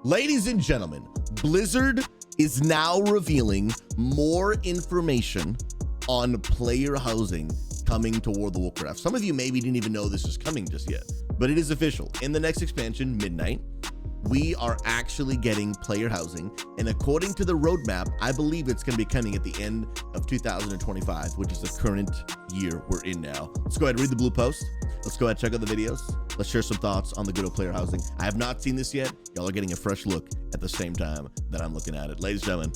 Ladies and gentlemen, Blizzard is now revealing more information on player housing coming to World of Warcraft. Some of you maybe didn't even know this was coming just yet, but it is official. In the next expansion, Midnight, we are actually getting player housing, and according to the roadmap, I believe it's going to be coming at the end of 2025, which is the current year we're in now. Let's go ahead and read the blue post. Let's go ahead and check out the videos. Let's share some thoughts on the good old player housing. I have not seen this yet. Y'all are getting a fresh look at the same time that I'm looking at it. Ladies and gentlemen,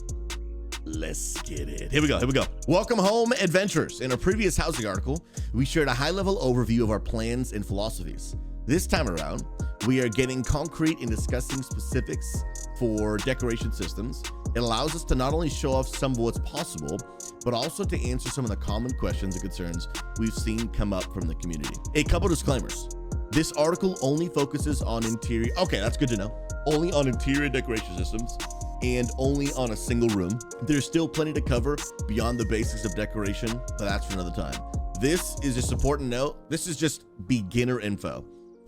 let's get it. Here we go. Welcome home, adventurers. In a previous housing article, we shared a high-level overview of our plans and philosophies. This time around, we are getting concrete in discussing specifics for decoration systems. It allows us to not only show off some of what's possible, but also to answer some of the common questions and concerns we've seen come up from the community. A couple disclaimers. This article only focuses on interior, okay, that's good to know, only on interior decoration systems and only on a single room. There's still plenty to cover beyond the basics of decoration, but that's for another time. This is just important note. This is just beginner info.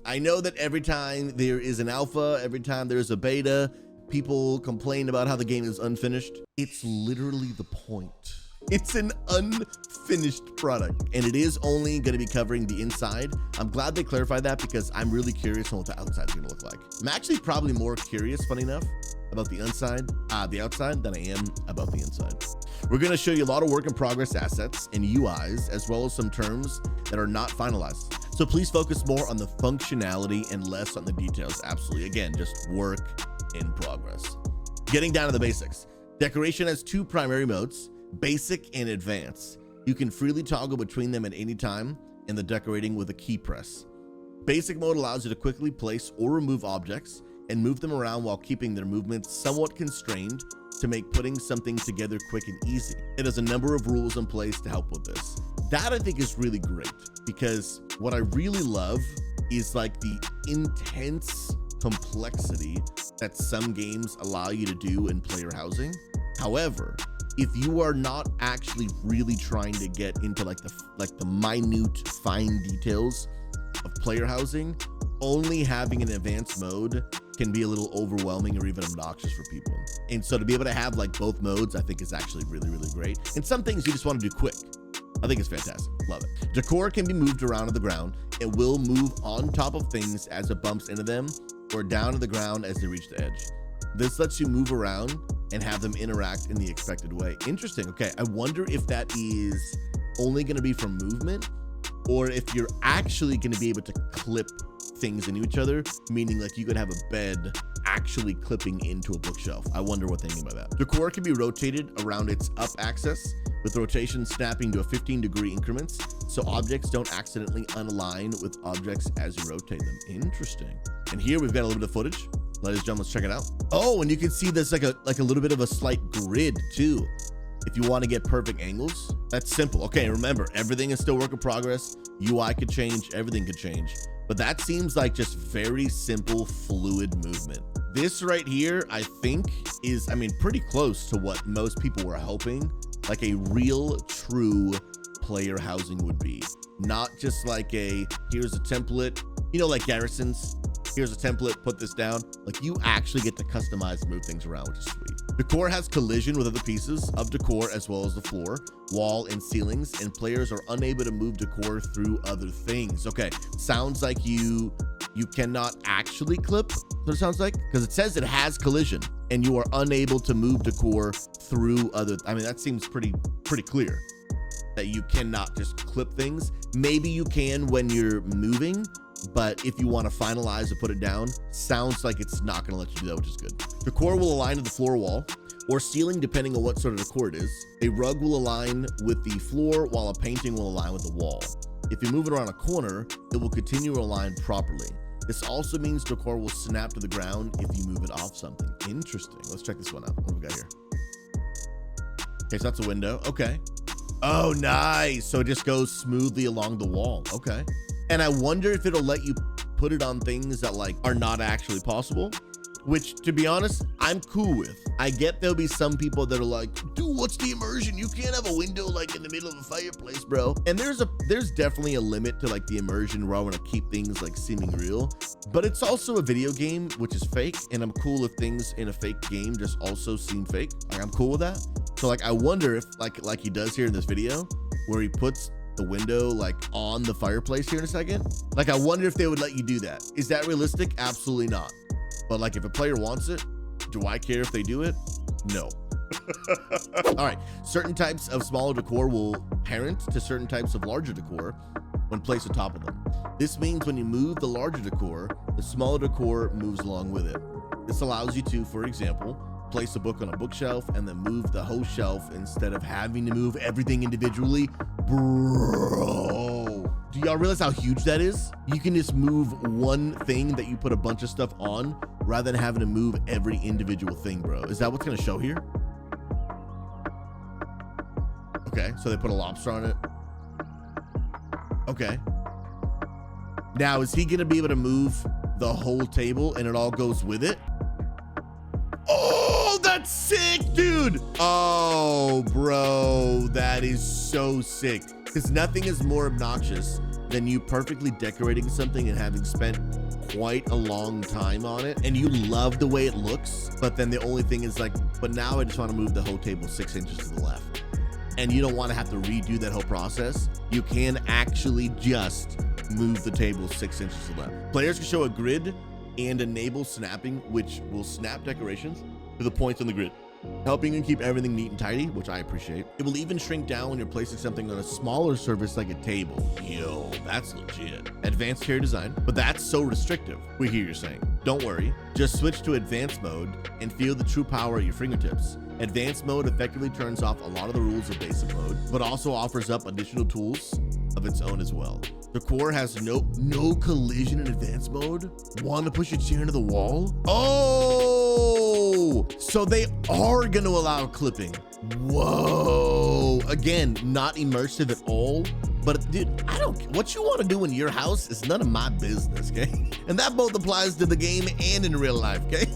I know that every time there is an alpha, every time there's a beta, people complain about how the game is unfinished. It's literally the point. It's an unfinished product, and it is only going to be covering the inside. I'm glad they clarified that because I'm really curious on what the outside's going to look like. I'm actually probably more curious, funny enough, about the outside than I am about the inside. We're going to show you a lot of work in progress assets and UIs, as well as some terms that are not finalized. So please focus more on the functionality and less on the details. Absolutely. Again, just work in progress. Getting down to the basics. Decoration has two primary modes, basic and advanced. You can freely toggle between them at any time in the decorating with a key press. Basic mode allows you to quickly place or remove objects and move them around while keeping their movements somewhat constrained to make putting something together quick and easy. It has a number of rules in place to help with this. That I think is really great because what I really love is like the intense complexity that some games allow you to do in player housing. However, if you are not actually really trying to get into like the minute fine details of player housing, only having an advanced mode can be a little overwhelming or even obnoxious for people. And so to be able to have like both modes, I think is actually really, really great. And some things you just want to do quick. I think it's fantastic. Love it. Decor can be moved around to the ground. It will move on top of things as it bumps into them or down to the ground as they reach the edge. This lets you move around and have them interact in the expected way. Interesting. Okay, I wonder if that is only going to be from movement or if you're actually going to be able to clip things into each other, meaning like you could have a bed actually clipping into a bookshelf. I wonder what they mean by that. Decor can be rotated around its up axis, with rotation snapping to a 15-degree increments, so objects don't accidentally unalign with objects as you rotate them. Interesting. And here we've got a little bit of footage. Ladies and gentlemen, let's check it out. Oh, and you can see there's like a little bit of a slight grid too. If you want to get perfect angles, that's simple. Okay, remember, everything is still work in progress. UI could change, everything could change. But that seems like just very simple, fluid movement. This right here, I think is, pretty close to what most people were hoping, like a real, true player housing would be. Not just like here's a template, like Garrisons. Here's a template, put this down. Like you actually get to customize and move things around, which is sweet. Decor has collision with other pieces of decor as well as the floor, wall, and ceilings, and players are unable to move decor through other things. Okay, sounds like you cannot actually clip, what it sounds like, because it says it has collision and you are unable to move decor through other, that seems pretty clear that you cannot just clip things. Maybe you can when you're moving, but if you want to finalize or put it down, sounds like it's not going to let you do that, which is good. Decor will align to the floor, wall, or ceiling depending on what sort of decor it is. A rug will align with the floor while a painting will align with the wall. If you move it around a corner, it will continue to align properly. This also means decor will snap to the ground if you move it off something. Interesting. Let's check this one out. What do we got here? Okay, so that's a window. Okay. Oh, nice. So it just goes smoothly along the wall. Okay. And I wonder if it'll let you put it on things that like are not actually possible, which to be honest, I'm cool with. I get there'll be some people that are like, do what's the immersion? You can't have a window like in the middle of a fireplace, bro. And there's definitely a limit to like the immersion where I want to keep things like seeming real, but it's also a video game, which is fake. And I'm cool if things in a fake game just also seem fake. Like, I'm cool with that. So like, I wonder if like he does here in this video where he puts the window like on the fireplace here in a second. Like, I wonder if they would let you do that. Is that realistic? Absolutely not. But like, if a player wants it, do I care if they do it? No. All right, certain types of smaller decor will parent to certain types of larger decor when placed atop of them. This means when you move the larger decor, the smaller decor moves along with it. This allows you to, for example, place a book on a bookshelf and then move the whole shelf instead of having to move everything individually. Bro, do y'all realize how huge that is? You can just move one thing that you put a bunch of stuff on rather than having to move every individual thing, bro. Is that what's gonna show here? Okay, so they put a lobster on it. Okay. Now, is he gonna be able to move the whole table and it all goes with it? Oh, that's sick, dude. Oh, bro, that is so sick. Because nothing is more obnoxious than you perfectly decorating something and having spent quite a long time on it and you love the way it looks, but then the only thing is like, but now I just want to move the whole table 6 inches to the left. And you don't want to have to redo that whole process. You can actually just move the table 6 inches to the left. Players can show a grid and enable snapping, which will snap decorations to the points on the grid, helping you keep everything neat and tidy, which I appreciate. It will even shrink down when you're placing something on a smaller surface like a table. Yo, that's legit. Advanced care design, but that's so restrictive. We hear you're saying. Don't worry, just switch to advanced mode and feel the true power at your fingertips. Advanced mode effectively turns off a lot of the rules of basic mode, but also offers up additional tools of its own as well. The core has no collision in advanced mode. Want to push your chair into the wall? Oh, so they are going to allow clipping. Whoa. Again, not immersive at all. But dude, what you want to do in your house is none of my business, okay? And that both applies to the game and in real life, okay?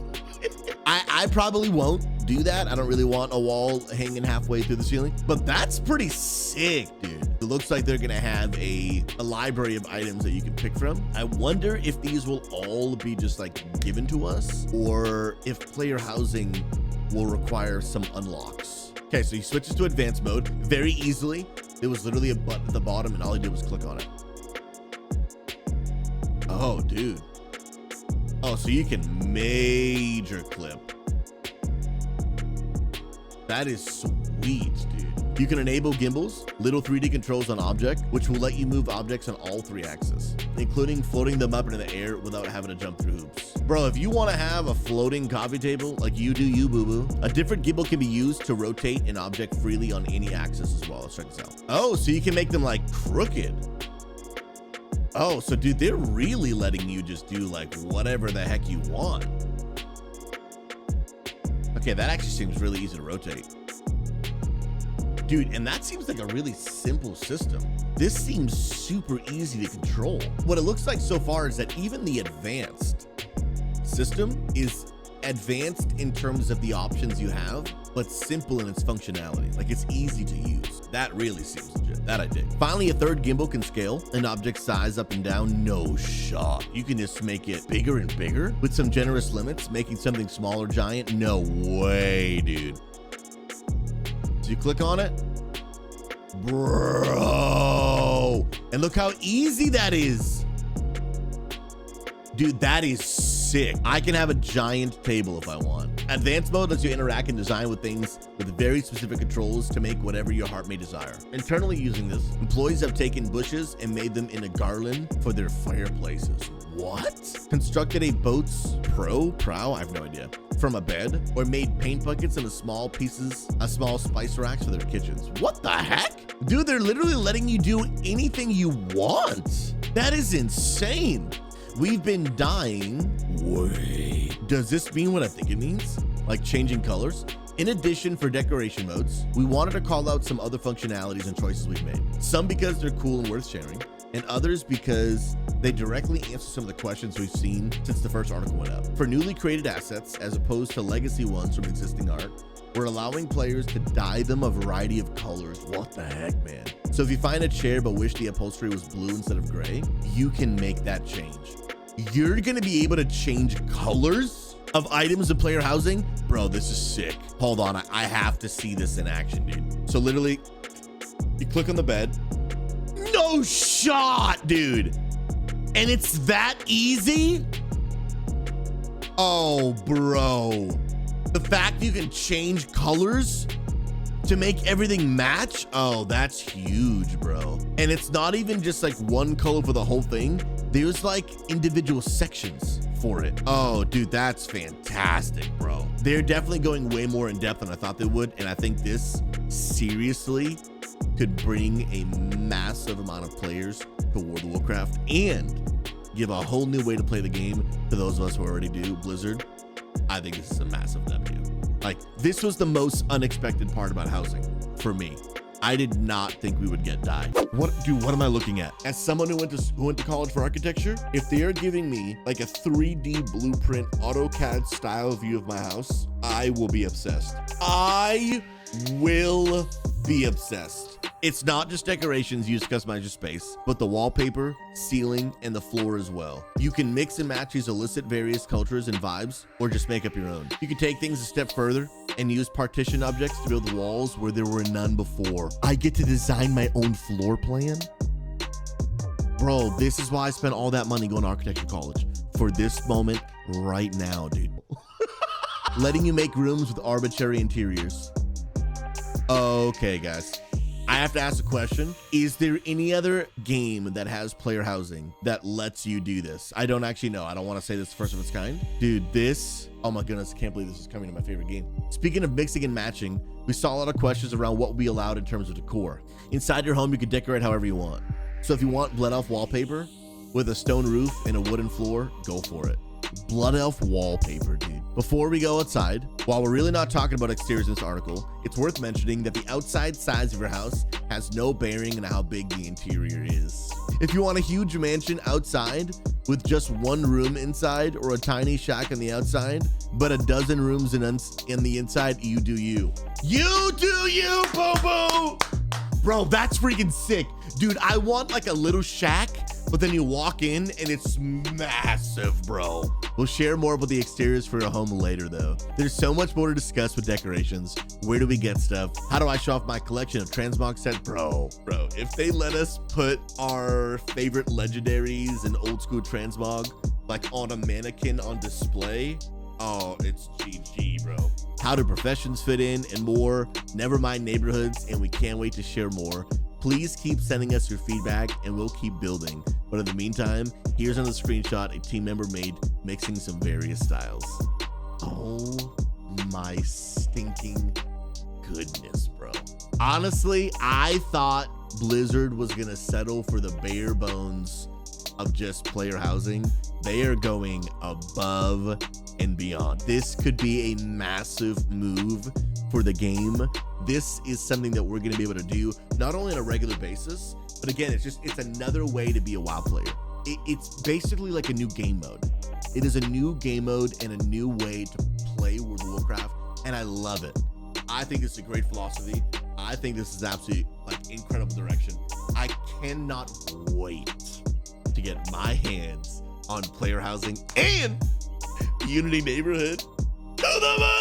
I probably won't do that. I don't really want a wall hanging halfway through the ceiling, but that's pretty sick, dude. It looks like they're gonna have a library of items that you can pick from. I wonder if these will all be just like given to us or if player housing will require some unlocks. Okay, so he switches to advanced mode very easily. There was literally a button at the bottom and all he did was click on it. Oh, dude. Oh, so you can major clip. That is sweet, dude. You can enable gimbals, little 3D controls on object, which will let you move objects on all 3 axes, including floating them up into the air without having to jump through hoops. Bro, if you want to have a floating coffee table like you do, you boo-boo, a different gimbal can be used to rotate an object freely on any axis as well. Let's check this out. Oh, so you can make them like crooked. Oh, so dude, they're really letting you just do like whatever the heck you want. Okay, that actually seems really easy to rotate. Dude, and that seems like a really simple system. This seems super easy to control. What it looks like so far is that even the advanced system is advanced in terms of the options you have, but simple in its functionality. Like, it's easy to use. That really seems legit. That I dig. Finally, a third gimbal can scale an object size up and down. No shot. You can just make it bigger and bigger with some generous limits, making something small or giant. No way, dude. So you click on it. Bro. And look how easy that is. Dude, that is sick. I can have a giant table if I want. Advanced mode lets you interact and design with things with very specific controls to make whatever your heart may desire. Internally using this, employees have taken bushes and made them in a garland for their fireplaces. What? Constructed a boat's prow, I have no idea, from a bed, or made paint buckets and small spice racks for their kitchens. What the heck? Dude, they're literally letting you do anything you want. That is insane. We've been dying. Wait, does this mean what I think it means? Like changing colors? In addition, for decoration modes, we wanted to call out some other functionalities and choices we've made. Some because they're cool and worth sharing, and others because they directly answer some of the questions we've seen since the first article went up. For newly created assets, as opposed to legacy ones from existing art, we're allowing players to dye them a variety of colors. What the heck, man? So if you find a chair but wish the upholstery was blue instead of gray, you can make that change. You're gonna be able to change colors of items in player housing? Bro, this is sick. Hold on, I have to see this in action, dude. So literally, you click on the bed. No shot, dude. And it's that easy? Oh, bro. The fact you can change colors to make everything match? Oh, that's huge, bro. And it's not even just like one color for the whole thing. There's like individual sections for it. Oh, dude, that's fantastic, bro. They're definitely going way more in depth than I thought they would. And I think this seriously could bring a massive amount of players to World of Warcraft and give a whole new way to play the game to those of us who already do Blizzard. I think this is a massive W. Like, this was the most unexpected part about housing for me. I did not think we would get dye. What am I looking at? As someone who went to college for architecture, if they are giving me like a 3D blueprint AutoCAD style view of my house, I will be obsessed. I will be obsessed. It's not just decorations used to customize your space, but the wallpaper, ceiling, and the floor as well. You can mix and match these illicit various cultures and vibes, or just make up your own. You can take things a step further and use partition objects to build the walls where there were none before. I get to design my own floor plan? Bro, this is why I spent all that money going to architecture college. For this moment right now, dude. Letting you make rooms with arbitrary interiors. Okay, guys. I have to ask a question. Is there any other game that has player housing that lets you do this? I don't actually know. I don't want to say this is the first of its kind. Dude, this, oh my goodness, I can't believe this is coming to my favorite game. Speaking of mixing and matching, we saw a lot of questions around what will be allowed in terms of decor. Inside your home, you can decorate however you want. So if you want Blood Elf wallpaper with a stone roof and a wooden floor, go for it. Blood Elf wallpaper, dude. Before we go outside, while we're really not talking about exteriors in this article, it's worth mentioning that the outside size of your house has no bearing on how big the interior is. If you want a huge mansion outside with just one room inside, or a tiny shack on the outside, but a dozen rooms in the inside, you do you. You do you, boo-boo! Bro, that's freaking sick. Dude, I want like a little shack, but then you walk in and it's massive, bro. We'll share more about the exteriors for your home later though. There's so much more to discuss with decorations. Where do we get stuff? How do I show off my collection of transmog sets? Bro, if they let us put our favorite legendaries and old school transmog like on a mannequin on display, oh, it's GG, bro. How do professions fit in and more? Never mind neighborhoods, and we can't wait to share more. Please keep sending us your feedback and we'll keep building. But in the meantime, here's another screenshot a team member made mixing some various styles. Oh my stinking goodness, bro. Honestly, I thought Blizzard was gonna settle for the bare bones of just player housing. They are going above and beyond. This could be a massive move for the game. This is something that we're going to be able to do not only on a regular basis, but again, it's another way to be a WoW player. It's basically like a new game mode. It is a new game mode and a new way to play World of Warcraft, and I love it. I think it's a great philosophy. I think this is absolutely like incredible direction. I cannot wait to get my hands on player housing and Unity Neighborhood to the moon.